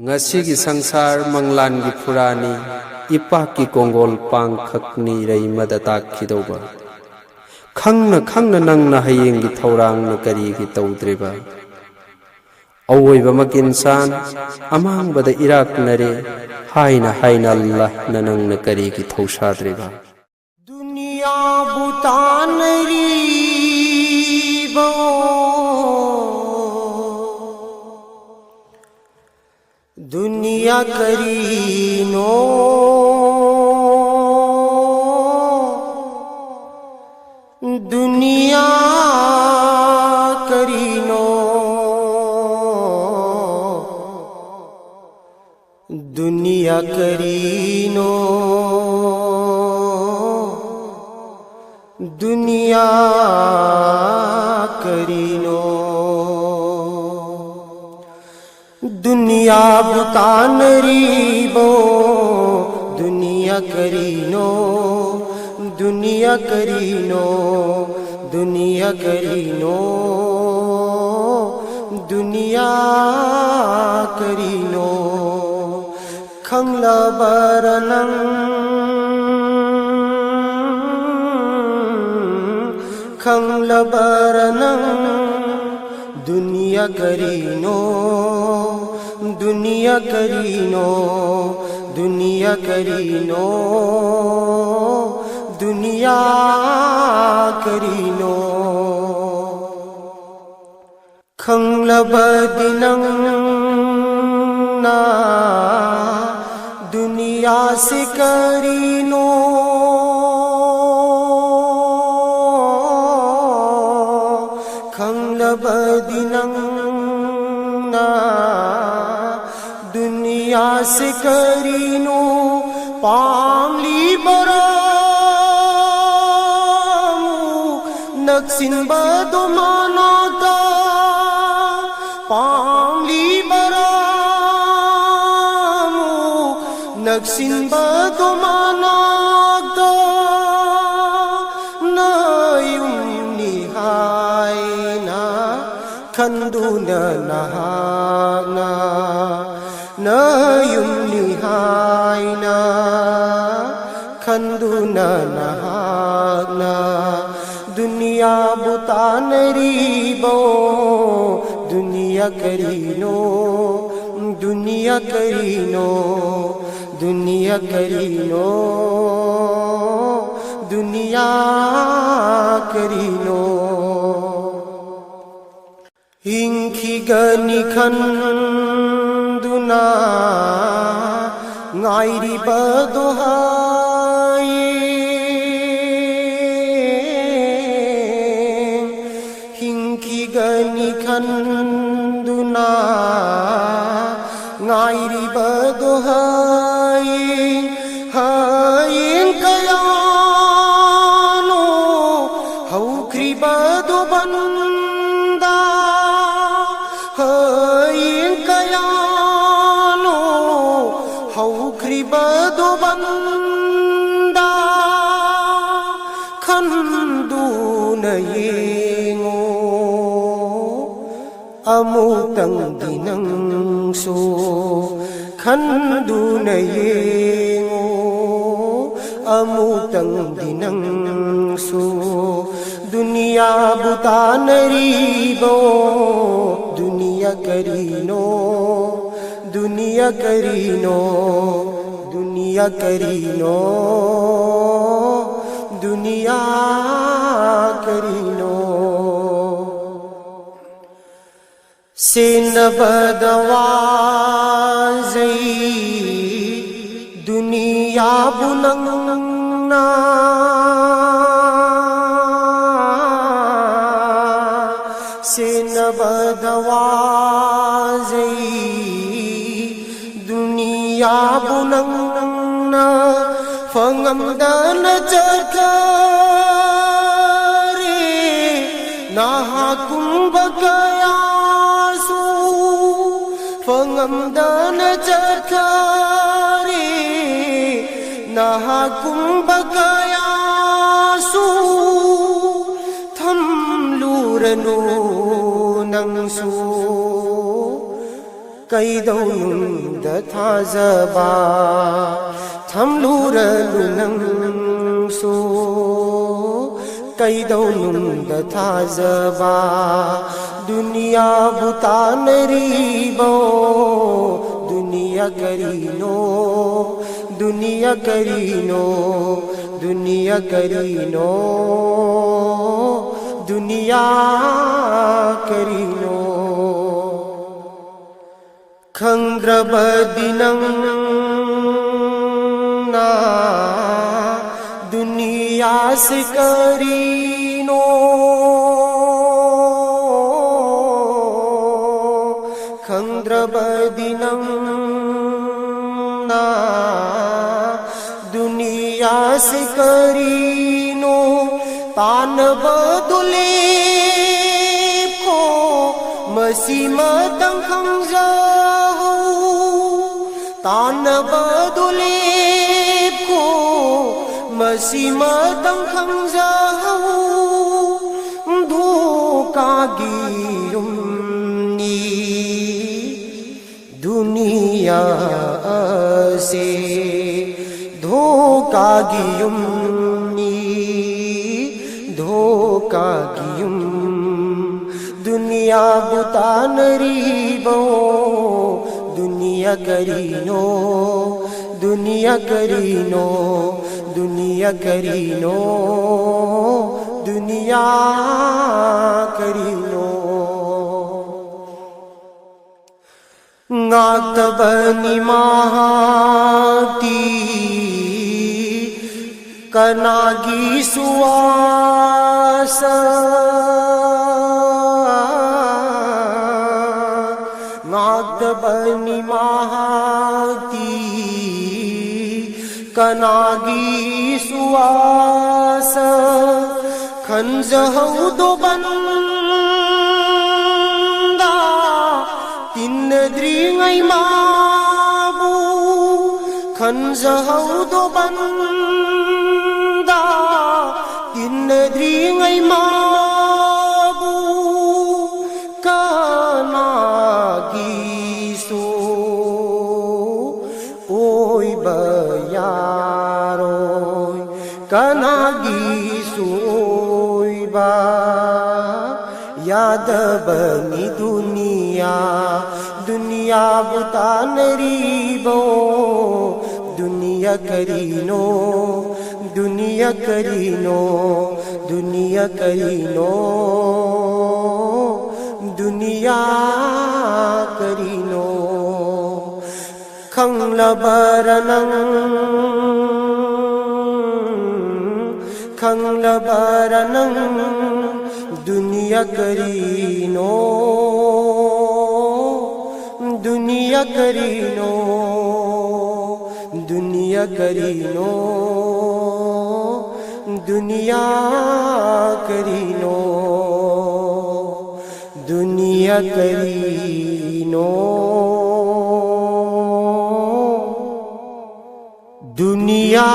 ngasi sangsar manglan gi phurani ipa ki kongol pang khakni rei madatak khidoba khangna nangna hayeng gi thorang na kari gi tawdreba awoi makin san amang bada irak nare haina Allah na nangna kari gi thausadreba दुनिया बुतानरी बो दुनिया करीनो दुनिया करीनो दुनिया करीनो दुनिया करीनो दुनिया बुतानरी बो दुनिया करीनो दुनिया करीनो दुनिया करीनो दुनिया करीनो खंगलबरनंग खंगलबरनंग दुनिया करीनो दुनिया करीनो दुनिया करीनो दुनिया करीनो खंगलबदिनंग ना दुनिया से करीनो खंगलबदिनंग ना दुनिया से करीनो पामली बरामु नक्सिन बदो मानोता पामली बरामु नक्सिन बदो मानोता खंदुना नहाना नयुम निहायना खंदुना नहाना दुनिया बुतानरी बो दुनिया करीनो दुनिया करीनो दुनिया करीनो दुनिया करीनो हिंखिगनि खंदुना ngairi badohai hinkigani khanduna ngairi badohai hain kayano haukri badoban बदो बंदा खंदून येंगो अमुतंग दिनंगसो खंदून येंगो अमुतंग दिनंगसो दुनिया बुतानरी बो दुनिया करीनो दुनिया करीनो दुनिया करीनो दुनिया करीनो सेन बदवाज़ई दुनिया बुनंगना सेन बदवाज़ई दुनिया बुनंगना फंगमदन चरकरे नाहा कुंभकयासु फंगमदन चरकरे नाहा कुंभकयासु थमलूरनो नंसु ꯀꯩꯗꯧꯅꯨꯡꯗ ꯊꯥꯖꯕ ꯊꯝꯂꯨꯔꯅꯨ ꯅꯪꯁꯨ ꯀꯩꯗꯧꯅꯨꯡꯗ ꯊꯥꯖꯕ दुनियाबु तानरीबो दुनिया करीनो दुनिया करीनो दुनिया करीनो दुनिया करीनो खंद्रबदिनं ना दुनिया से करीनो खंद्रबदिनं ना दुनिया से करीनो तान बदुले को मसीमतं खंजाहु तान बदुले को मसीमतं खंजाहु धोखा गिरुमनी दुनिया से धोखा गियुमनी धोखा गियुम दुनिया बुतानरीबो दुनिया करीनो दुनिया करीनो दुनिया करीनो दुनिया करीनो नातबनी माती कनागी सुवास नातबनी माती कनागी सुवास खंजहु दो बंदा तीन द्रिंगै माबू खंजहु दो बंदा तीन द्रिंगै माबू कनागी सो ओय बयारो कनागी सोय बा याद बनी दुनिया दुनिया बुतानरीबो दुनिया करीनो दुनिया करीनो दुनिया करीनो दुनिया करीनो खंलबरनं खंलबरनं दुनिया करीनो दुनिया करीनो दुनिया करीनो दुनिया करीनो दुनिया करीनो दुनिया